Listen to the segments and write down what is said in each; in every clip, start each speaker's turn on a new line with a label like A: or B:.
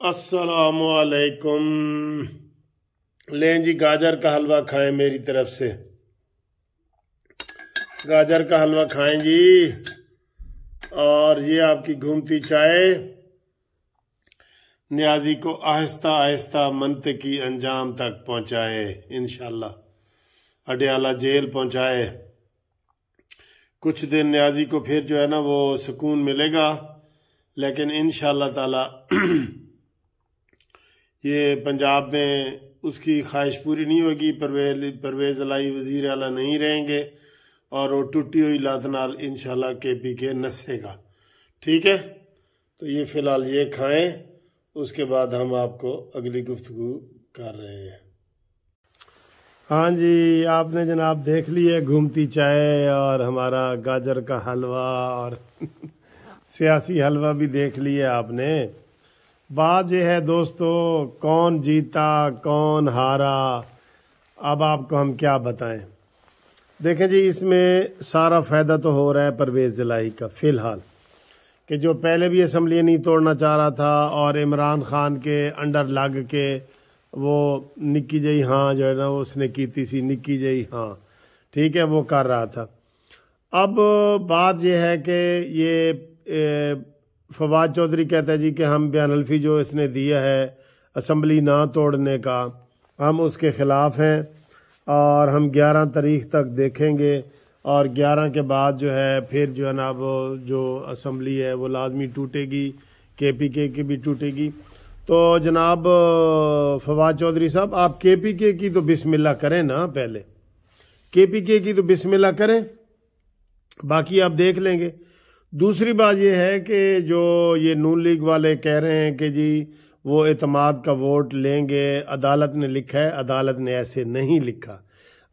A: अस्सलामुअलैकुम। लें जी, गाजर का हलवा खाएं मेरी तरफ से। गाजर का हलवा खाएं जी। और ये आपकी घूमती चाय न्याजी को आहिस्ता आहिस्ता मंतकी अंजाम तक पहुंचाए, इंशाल्लाह अडयाला जेल पहुंचाए। कुछ दिन न्याजी को फिर जो है ना वो सुकून मिलेगा, लेकिन इंशाल्लाह ताला ये पंजाब में उसकी ख्वाहिश पूरी नहीं होगी। परवेज इलाही वजीर आला नहीं रहेंगे और वो टूटी हुई लात नाल इंशाल्लाह KPK नसेगा। ठीक है, तो ये फिलहाल ये खाएं, उसके बाद हम आपको अगली गुफ्तगू कर रहे हैं। हाँ जी, आपने जनाब देख ली है घूमती चाय और हमारा गाजर का हलवा और सियासी हलवा भी देख लिया आपने। बात यह है दोस्तों, कौन जीता कौन हारा, अब आपको हम क्या बताएं। देखें जी, इसमें सारा फायदा तो हो रहा है परवेज इलाही का फिलहाल, कि जो पहले भी असम्बली नहीं तोड़ना चाह रहा था और इमरान खान के अंडर लग के वो निक्की जई हाँ जो है ना उसने की थी, निक्की जई हाँ ठीक है वो कर रहा था। अब बात यह है कि ये फवाद चौधरी कहता है जी कि हम बयान हल्फी जो इसने दिया है असम्बली ना तोड़ने का, हम उसके ख़िलाफ़ हैं और हम 11 तारीख तक देखेंगे और 11 के बाद जो है फिर जो है ना वो जो असम्बली है वो लाजमी टूटेगी, KPK की भी टूटेगी। तो जनाब फवाद चौधरी साहब, आप KPK की तो बिस्मिल्लाह करें ना, पहले KPK की तो बिस्मिल्लाह करें, बाकी आप देख लेंगे। दूसरी बात यह है कि जो ये नून लीग वाले कह रहे हैं कि जी वो एतमाद का वोट लेंगे, अदालत ने लिखा है, अदालत ने ऐसे नहीं लिखा।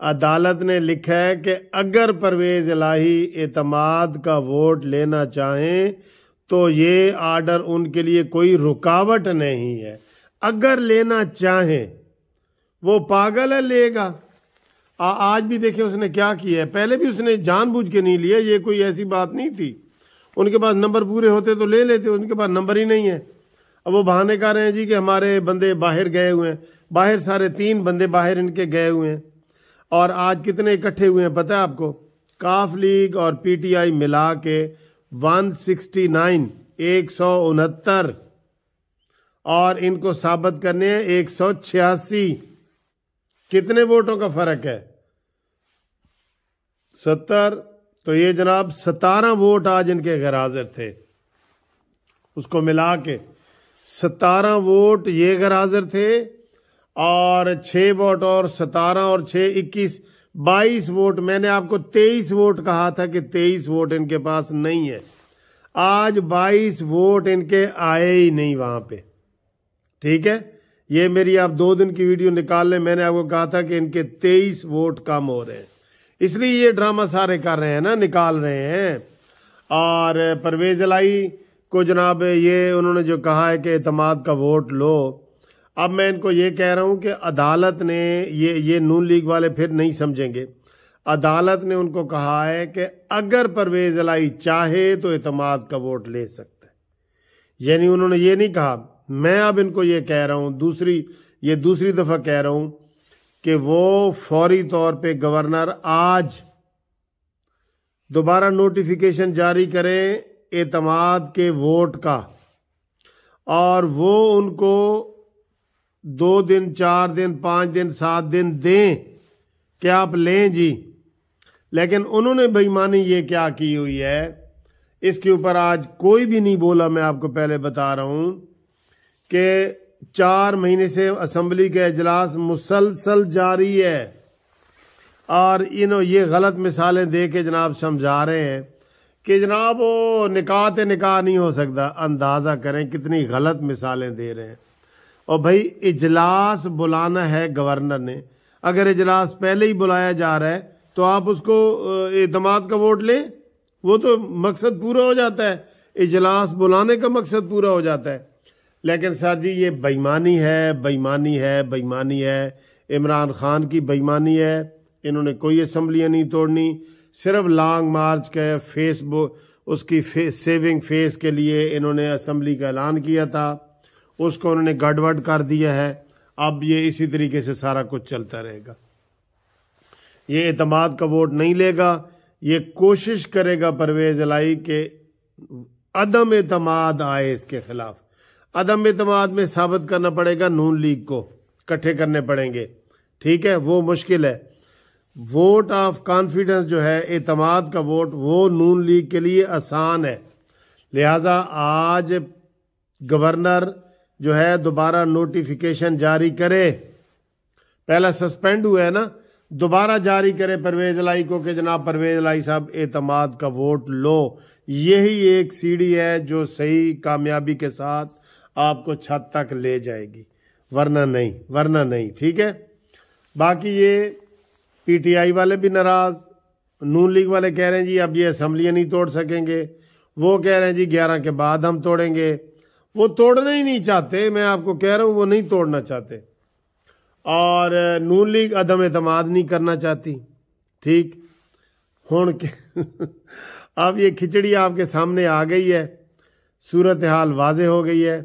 A: अदालत ने लिखा है कि अगर परवेज इलाही एतमाद का वोट लेना चाहें तो ये आर्डर उनके लिए कोई रुकावट नहीं है। अगर लेना चाहें, वो पागल है लेगा। आज भी देखें उसने क्या किया है, पहले भी उसने जानबूझ के नहीं लिया, ये कोई ऐसी बात नहीं थी। उनके पास नंबर पूरे होते तो ले लेते, उनके पास नंबर ही नहीं है। अब वो बहाने कर रहे हैं जी कि हमारे बंदे बाहर गए हुए हैं। बाहर सारे 3 बंदे बाहर इनके गए हुए हैं। और आज कितने इकट्ठे हुए हैं पता है आपको? काफ लीग और PTI मिला के 169 169 और इनको साबित करने हैं 186। कितने वोटों का फर्क है? 70। तो ये जनाब 17 वोट आज इनके गैर हाजिर थे, उसको मिला के 17 वोट ये गैर हाजिर थे और 6 वोट और 17 और 6 21 22 वोट। मैंने आपको 23 वोट कहा था कि 23 वोट इनके पास नहीं है। आज 22 वोट इनके आए ही नहीं वहां पे। ठीक है, ये मेरी आप 2 दिन की वीडियो निकाल लें, मैंने आपको कहा था कि इनके 23 वोट कम हो रहे हैं, इसलिए ये ड्रामा सारे कर रहे हैं ना, निकाल रहे हैं। और परवेज इलाही को जनाब ये उन्होंने जो कहा है कि एतमाद का वोट लो, अब मैं इनको ये कह रहा हूं कि अदालत ने ये नून लीग वाले फिर नहीं समझेंगे। अदालत ने उनको कहा है कि अगर परवेज इलाही चाहे तो एतमाद का वोट ले सकता है, यानी उन्होंने ये नहीं कहा। मैं अब इनको ये कह रहा हूं, दूसरी दफा कह रहा हूं कि वो फौरी तौर पे गवर्नर आज दोबारा नोटिफिकेशन जारी करें एतमाद के वोट का, और वो उनको 2 दिन 4 दिन 5 दिन 7 दिन दें कि आप लें जी। लेकिन उन्होंने बेईमानी ये क्या की हुई है, इसके ऊपर आज कोई भी नहीं बोला। मैं आपको पहले बता रहा हूं कि 4 महीने से असम्बली का इजलास मुसलसल जारी है और ये गलत मिसालें दे के जनाब समझा रहे हैं कि जनाब वो निकाह नहीं हो सकता। अंदाजा करें कितनी गलत मिसालें दे रहे हैं। और भाई इजलास बुलाना है गवर्नर ने, अगर इजलास पहले ही बुलाया जा रहा है तो आप उसको एतमाद का वोट लें, वो तो मकसद पूरा हो जाता है, इजलास बुलाने का मकसद पूरा हो जाता है। लेकिन सर जी ये बेईमानी है, बेईमानी है, बेईमानी है, इमरान खान की बेईमानी है। इन्होंने कोई असम्बलियाँ नहीं तोड़नी, सिर्फ लॉन्ग मार्च के फेसबुक उसकी सेविंग फेस के लिए इन्होंने असम्बली का ऐलान किया था। उसको उन्होंने गड़बड़ कर दिया है। अब ये इसी तरीके से सारा कुछ चलता रहेगा। ये एतमाद का वोट नहीं लेगा, ये कोशिश करेगा परवेज इलाही के अदम एतमाद आए इसके खिलाफ। अदम एतमाद में साबित करना पड़ेगा नून लीग को इकट्ठे करने पड़ेंगे, ठीक है, वो मुश्किल है। वोट ऑफ कॉन्फिडेंस जो है, एतमाद का वोट, वो नून लीग के लिए आसान है। लिहाजा आज गवर्नर जो है दोबारा नोटिफिकेशन जारी करे, पहला सस्पेंड हुआ है ना, दोबारा जारी करे परवेज इलाही को कि जनाब परवेज इलाही साहब एतमाद का वोट लो। यही एक सीढ़ी है जो सही कामयाबी के साथ आपको छत तक ले जाएगी, वरना नहीं, ठीक है। बाकी ये पीटीआई वाले भी नाराज, नून लीग वाले कह रहे हैं जी अब ये असम्बलियां नहीं तोड़ सकेंगे, वो कह रहे हैं जी 11 के बाद हम तोड़ेंगे। वो तोड़ना ही नहीं चाहते, मैं आपको कह रहा हूं वो नहीं तोड़ना चाहते। और नून लीग अदम एतमाद नहीं करना चाहती, ठीक। हुण अब ये खिचड़ी आपके सामने आ गई है, सूरत हाल वाजे हो गई है।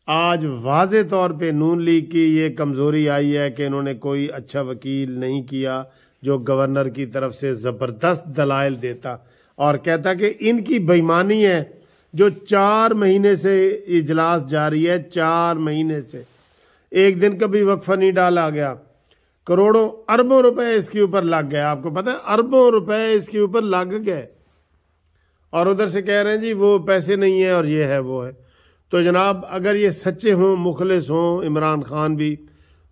A: आज वाजे तौर पे नून लीग की ये कमजोरी आई है कि इन्होंने कोई अच्छा वकील नहीं किया जो गवर्नर की तरफ से जबरदस्त दलाइल देता और कहता कि इनकी बेईमानी है जो 4 महीने से इजलास जारी है, 4 महीने से एक दिन का भी वक्फा नहीं डाला गया। करोड़ों अरबों रुपए इसके ऊपर लग गए, आपको पता है, अरबों रुपए इसके ऊपर लग गए। और उधर से कह रहे हैं जी वो पैसे नहीं है और ये है वो है। तो जनाब अगर ये सच्चे हों, मुखलिस हों इमरान खान भी,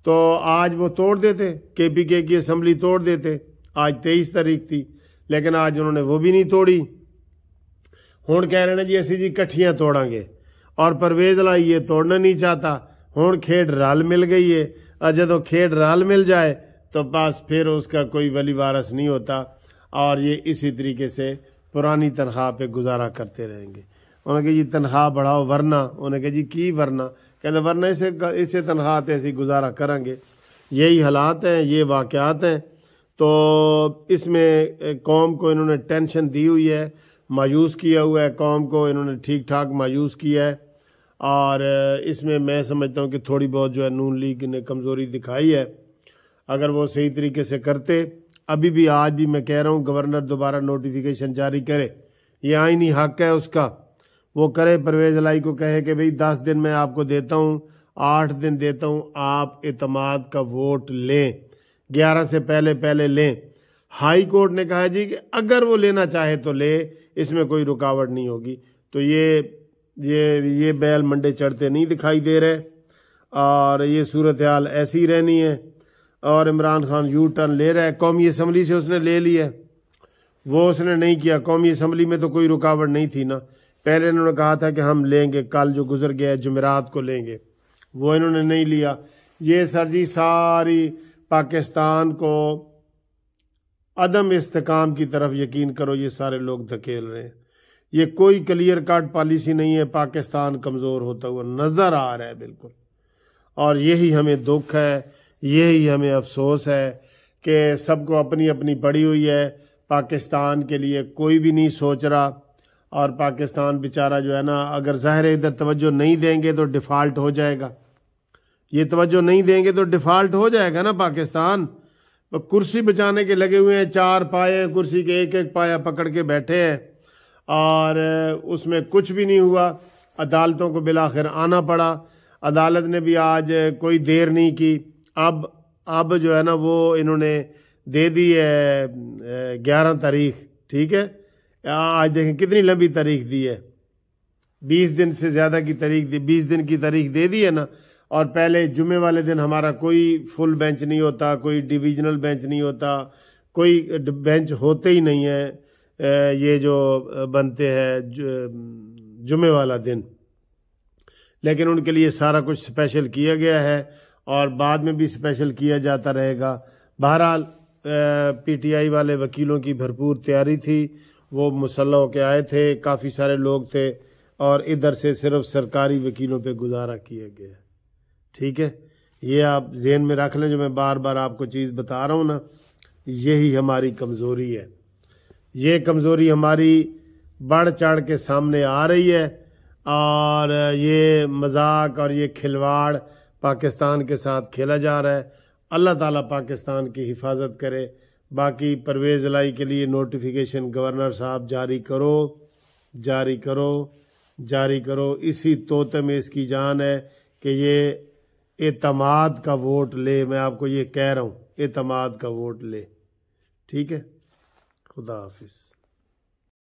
A: तो आज वो तोड़ देते, केपीके की असम्बली तोड़ देते। आज 23 तारीख थी, लेकिन आज उन्होंने वो भी नहीं तोड़ी। हुण कह रहे हैं जी असी जी कट्ठियां तोड़ांगे, और परवेज इलाही ये तोड़ना नहीं चाहता। हुण खेड रल मिल गई है, और जदों खेड रल मिल जाए तो बस फिर उसका कोई वली वारस नहीं होता, और ये इसी तरीके से पुरानी तनख्वाह पे गुजारा करते रहेंगे। उन्होंने कहा जी तनख्वाह बढ़ाओ, वरना उन्होंने कहा जी की वरना, कहते वरना इसे तनख्वाह ते ऐसी गुजारा करेंगे। यही हालात हैं, ये वाक़यात हैं। तो इसमें कौम को इन्होंने टेंशन दी हुई है, मायूस किया हुआ है, कौम को इन्होंने ठीक ठाक मायूस किया है। और इसमें मैं समझता हूँ कि थोड़ी बहुत जो है नून लीग ने कमज़ोरी दिखाई है। अगर वो सही तरीके से करते, अभी भी आज भी मैं कह रहा हूँ गवर्नर दोबारा नोटिफिकेशन जारी करे, ये आईनी हक है उसका, वो करे। परवेज इलाही को कहे कि भाई 10 दिन मैं आपको देता हूँ, 8 दिन देता हूँ, आप एतमाद का वोट लें, 11 से पहले लें। हाई कोर्ट ने कहा जी कि अगर वो लेना चाहे तो ले, इसमें कोई रुकावट नहीं होगी। तो ये बैल मंडे चढ़ते नहीं दिखाई दे रहे, और ये सूरत हाल ऐसी ही रहनी है। और इमरान खान यू टर्न ले रहा है, कौमी असम्बली से उसने ले लिया, वो उसने नहीं किया। कौमी असम्बली में तो कोई रुकावट नहीं थी ना, पहले इन्होंने कहा था कि हम लेंगे, कल जो गुजर गया है जुमेरात को लेंगे, वो इन्होंने नहीं लिया। ये सर जी सारी पाकिस्तान को अदम इस्तेकाम की तरफ यकीन करो ये सारे लोग धकेल रहे हैं। ये कोई क्लियर कट पॉलिसी नहीं है, पाकिस्तान कमज़ोर होता हुआ नज़र आ रहा है बिल्कुल। और यही हमें दुख है, यही हमें अफसोस है कि सबको अपनी अपनी पड़ी हुई है, पाकिस्तान के लिए कोई भी नहीं सोच रहा। और पाकिस्तान बेचारा जो है ना, अगर ज़ाहिर है इधर तवज्जो नहीं देंगे तो डिफ़ॉल्ट हो जाएगा, ये तवज्जो नहीं देंगे तो डिफ़ॉल्ट हो जाएगा ना पाकिस्तान। तो कुर्सी बचाने के लगे हुए हैं, 4 पाए कुर्सी के, एक पाया पकड़ के बैठे हैं, और उसमें कुछ भी नहीं हुआ। अदालतों को बिलाखिर आना पड़ा, अदालत ने भी आज कोई देर नहीं की। अब जो है ना वो इन्होंने दे दी है 11 तारीख, ठीक है। आज देखें कितनी लंबी तारीख दी है, 20 दिन से ज़्यादा की तारीख दी, 20 दिन की तारीख दे दी है ना। और पहले जुमे वाले दिन हमारा कोई फुल बेंच नहीं होता, कोई डिविजनल बेंच नहीं होता, कोई बेंच होते ही नहीं है ये जो बनते हैं जुमे वाला दिन। लेकिन उनके लिए सारा कुछ स्पेशल किया गया है और बाद में भी स्पेशल किया जाता रहेगा। बहरहाल पीटीआई वाले वकीलों की भरपूर तैयारी थी, वो मुसल्लह होके आए थे, काफ़ी सारे लोग थे, और इधर से सिर्फ सरकारी वकीलों पे गुजारा किया गया, ठीक है। ये आप जहन में रख लें, जो मैं बार बार आपको चीज़ बता रहा हूँ ना, यही हमारी कमज़ोरी है। ये कमज़ोरी हमारी बढ़ चढ़ के सामने आ रही है। और ये मजाक और ये खिलवाड़ पाकिस्तान के साथ खेला जा रहा है। अल्लाह ताला पाकिस्तान की हिफाजत करे। बाकी परवेज़ इलाही के लिए नोटिफिकेशन गवर्नर साहब जारी करो, जारी करो, जारी करो। इसी तोते में इसकी जान है कि ये एतमाद का वोट ले। मैं आपको ये कह रहा हूँ, एतमाद का वोट ले। ठीक है, खुदा हाफिज।